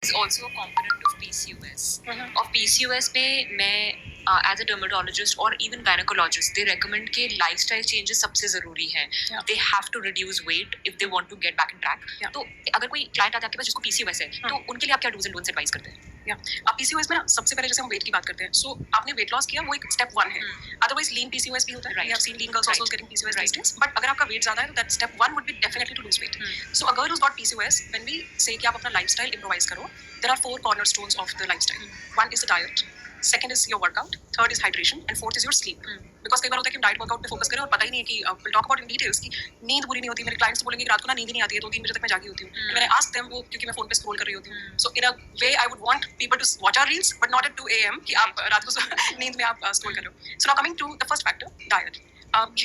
is also a component of PCOS. और PCOS में मैं as a dermatologist or even gynecologist, they recommend कि lifestyle changes सबसे ज़रूरी हैं. They have to reduce weight if they want to get back in track. तो अगर कोई client आता है आपके पास जिसको PCOS है, तो उनके लिए आप क्या do's and don'ts advise करते हैं? अब PCOS में ना सबसे पहले जैसे हम वेट की बात करते हैं, सो आपने वेट लॉस किया, वो एक स्टेप 1 है. अदरवाइज लीन PCOS भी होता है. We have seen lean girls also getting PCOS these days. But अगर आपका वेट ज्यादा है तो that step 1 would be definitely to lose weight. So a girl who's got PCOS, when we say कि आप अपना lifestyle improvise करो, there are 4 cornerstones of the lifestyle. One is the diet, second is your workout, third is hydration, and fourth is your sleep. Because कई बार होता है कि हम diet workout पे फोकस करें और पता ही नहीं है कि we'll talk about in details कि नींद पूरी नहीं होती. मेरे क्लाइंट्स तो बोलेंगे कि रात को ना नींद ही नहीं आती है, 2-3 बजे तक मैं जागी होती हूँ. मैंने ask them वो क्योंकि मैं फोन पे स्क्रॉल कर रही होती हूँ. So in a way I would want people to watch our reels but not at 2 AM कि आप रात को नींद में आप स्क्रॉल कर रहे हो. So now coming to the first factor, diet.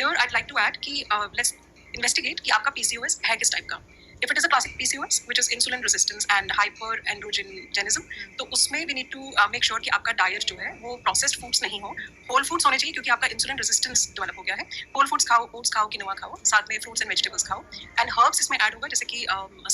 Here I'd like to add कि let's investigate कि आपका PCOS है किस टाइप का. If it is a classic PCOS, which is insulin resistance and hyperandrogenism, तो उसमें we need to make sure कि आपका diet जो है वो processed foods नहीं हो, whole foods होने चाहिए क्योंकि आपका insulin resistance develop हो गया है. Whole foods खाओ, oats खाओ, quinoa खाओ, साथ में fruits and vegetables खाओ, and herbs इसमें add होगा जैसे कि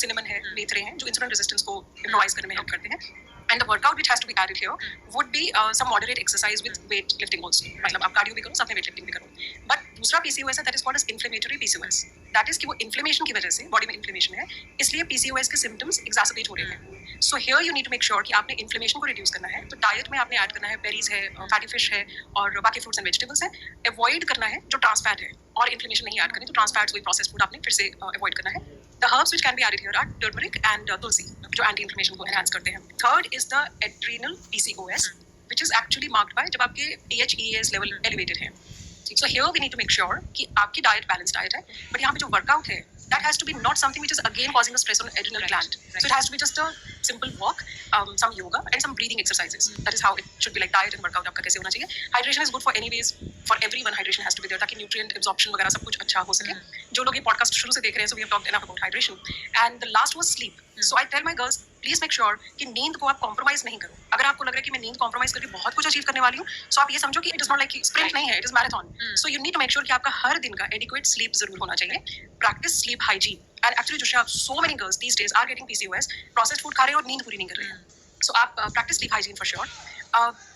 cinnamon है, मेथरे हैं जो insulin resistance को improvise करने में help करते हैं. And the workout which has to be added here would be some moderate exercise with weight lifting also. मतलब आप cardio भी करो, साथ में weight lifting भी करो. But दूसरा PCOS है that is called as inflammatory PCOS. That is कि वो inflammation की वजह से body में inflammation है, इसलिए PCOS के symptoms exacerbate हो रहे हैं. So here you need to make sure कि आपने inflammation को reduce करना है. तो diet में आपने add करना है berries है, fatty fish है और बाकी fruits and vegetables है. Avoid करना है जो trans fat है और inflammation नहीं add करनी. तो trans fats वही processed food आपने फिर से avoid करना है. The herbs which can be added here are turmeric and tulsi, जो anti-inflammation को enhance करते हैं. Third is the adrenal PCOS, which is actually marked by जब आपके DHEAS level elevated है. So here we need to make sure कि आपकी diet balanced diet है, but यहाँ पे जो workout है, that has to be not something which is again causing a stress on adrenal gland. So it has to be just a simple walk, some yoga and some breathing exercises. That is how it should be, like diet and workout आपका कैसे होना चाहिए. Hydration is good for anyways, for everyone hydration has to be there ताकि nutrient absorption वगैरह सब कुछ अच्छा हो सके. जो लोग ये podcast शुरू से देख रहे हैं, so we have talked enough about hydration. And the last was sleep. So I tell my girls, please make sure कि नींद को आप compromise नहीं करो. अगर आपको लग रहा है कि मैं नींद compromise करके बहुत कुछ achieve करने वाली हूँ, so आप ये समझो कि it is not like sprint नहीं है, it is marathon. So you need to make sure कि आपका हर दिन का adequate sleep जरूर होना चाहिए. Practice sleep hygiene. And actually Joshua, so many girls these days are getting PCOS, processed food खा रहे हैं और नींद पूरी नहीं कर रहे हैं. So आप practice sleep hygiene for sure.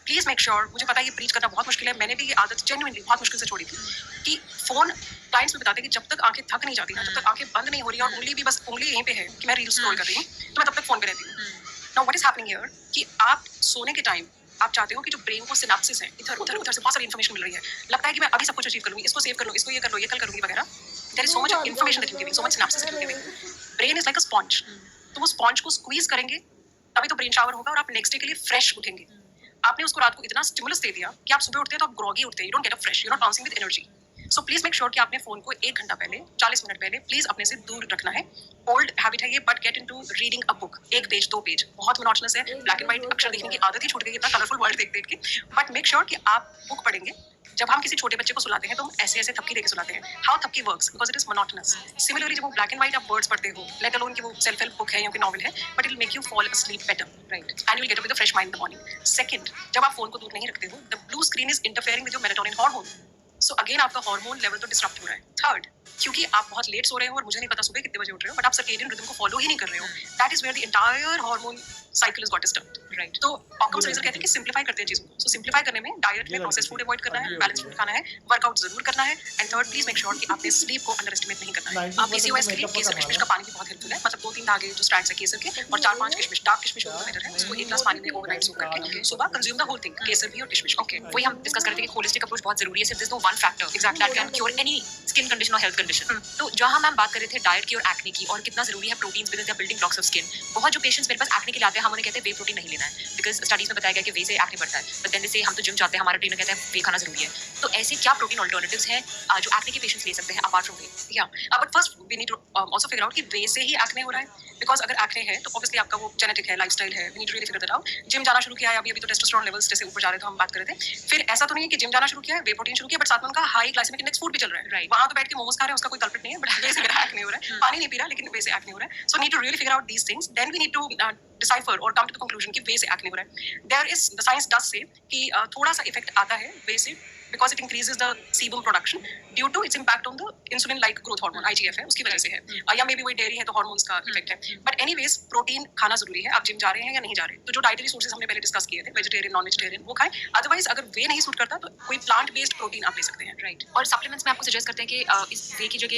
Please make sure, मुझे पता है ये preach करना बहुत मुश्किल है, मैंने भी ये आदत genuinely बहुत मुश्किल से छोड़ी थी कि फोन क्लाइंट्स में बताते हैं कि जब तक आंखें थक नहीं जाती ना, जब तक आंखें बंद नहीं हो रही और उंगली भी बस उंगली यहीं पे है कि मैं रील स्क्रॉल कर रही हूँ, तो मैं तब तक फोन पे रहती हूँ. Now what is happening here कि आप सोने के टाइम आप चाहते हो कि जो ब्रेन को सिनेप्सिस है, इधर से बहुत सारी इन्फॉर्मेशन मिल रही है, लगता है कि मैं अभी सब कुछ अचीव कर लूंगी, इसको सेव कर लूँ, इसको ये कर लो, ये कल करूंगी वगैरह. There is so much information that you're giving, so much synapses that you're giving. Brain is like a sponge. तो वो sponge को squeeze करेंगे, तभी तो brain shower होगा और आप next day के लिए fresh उठेंगे. आपने उसको रात को इतना stimulus दे दिया कि आप सुबह उठते हैं तो आप groggy उठते हैं. You don't get up fresh. You're not bouncing with energy. So please make sure कि आपने फोन को 1 घंटा पहले, 40 मिनट पहले, प्लीज अपने से दूर रखना है. ओल्ड हैबिट है ये, but get into reading a book. 1 page 2 page बहुत मोनोटोनस है. ब्लैक एंड व्हाइट अक्षर देखने की आदत ही छूट गई, इतना कलरफुल वर्ल्ड देख देख के. बट मेक श्योर कि आप बुक पढ़ेंगे. जब हम किसी छोटे बच्चे को सुलाते हैं तो हम ऐसे ऐसे थपकी देके सुलाते हैं. हाउ थपकी works because it is monotonous. Similarly जब वो ब्लैक एंड व्हाइट आप वर्ड्स पढ़ते हो, लेट अलोन कि वो सेल्फ हेल्प बुक है या कोई नॉवल है, but it will make you fall asleep better, right? And you will get up with a fresh mind in the morning. Second, जब आप फोन को दूर नहीं रखते हो, the blue screen is interfering with your melatonin hormone. So again आपका hormone level तो disturb हो रहा है. थर्ड, क्योंकि आप बहुत लेट सो रहे हो और मुझे नहीं पता सुबह कितने बजे उठ रहे हो, बट आप सर्केडियन रिदम को फॉलो ही नहीं कर रहे हो. That is where the entire hormone cycle is got disturbed, right? तो ऑकम्स रेजर कहते हैं कि सिंप्लीफाई करते हैं चीजों को. सो सिंप्लीफाई करने में डाइट में प्रोसेस्ड फूड अवॉइड करना है, बैलेंस फूड खाना है, वर्कआउट जरूर करना है, and third please make sure कि आपने स्लीप को अंडर एस्टिमेट नहीं करना है. आप पीसीओएस के लिए केसर किशमिश का पानी भी बहुत हेल्पफुल है. मतलब 2-3 धागे जो स्ट्रैंड्स है केसर के और 4-5 किशमिश, डार्क किशमिश बहुत बेटर है. उसको 1 ग्लास पानी में ओवरनाइट सोक करके सुबह कंज्यूम द होल थिंग, केसर भी और किशमिश. ओके, वही हम डिस्कस करते हैं कि होलिस्टिक अप्रोच बहुत जरूरी है. सिर्फ this no one factor exactly that can cure any skin condition और हेल्थ कंडीशन. तो जहां मैम बात कर रहे थे डाइट की और एक्ने की और कितना जरूरी है proteins because they are building blocks of skin. बहुत जो पेशेंट्स मेरे पास एक्ने के लिए आते हैं, हम उन्हें कहते हैं वे प्रोटीन नहीं लेना है बिकॉज़ स्टडीज में बताया गया कि वे से एक्ने बढ़ता है. बट देन से हम तो जिम जाते हैं, हमारा ट्रेनर कहता है वे खाना जरूरी है. तो ऐसे क्या प्रोटीन अल्टरनेटिव्स हैं जो एक्ने के पेशेंट्स ले सकते हैं अपार्ट फ्रॉम वे? या but first we need to also figure out कि वे से ही एक्ने हो रहा है. बिकॉज अगर एक्ने है तो ऑब्वियसली आपका वो जेनेटिक है, लाइफस्टाइल है. We need to really figure that out. Gym जाना शुरू किया है अभी तो टेस्टोस्टेरोन लेवल्स जैसे ऊपर जा रहे थे, हम बात कर रहे थे. फिर ऐसा तो नहीं है कि जिम जाना शुरू किया है, वे प्रोटीन शुरू किया, बट साथ में उनका हाई ग्लाइसेमिक इंडेक्स फूड भी चल रहा है. राइट, वहां तो बैठ के मोमोज खा रहे हैं, उसका कोई कल्प्रिट नहीं है, बट वे से मेरा एक्ने हो रहा है. पानी नहीं पी रहा लेकिन वे से एक्ने हो रहा है. So need to really figure out these things. Then we need to decipher और कम टू द कंक्लूजन कि वे से एक्ने हो रहा है. There is the science does say कि थोड़ा सा इफेक्ट आता है वे से because it increases the sebum production due to its impact on the insulin like growth hormone IGF है उसकी वजह से है, या मे बी वही डेयरी है तो हार्मोन्स का इफेक्ट है. बट एनीवेज प्रोटीन खाना जरूरी है. आप जिम जा रहे हैं या नहीं जा रहे, तो जो डाइटरी सोर्सेज हमने पहले डिस्कस किए थे, वेजिटेरियन नॉन वेजिटेरियन, वो खाएं. अदरवाइज अगर वे नहीं सूट करता तो कोई प्लांट बेस्ड प्रोटीन आप ले सकते हैं. राइट. और सप्लीमेंट्स में आपको सजेस्ट करते हैं कि इस वे की जगह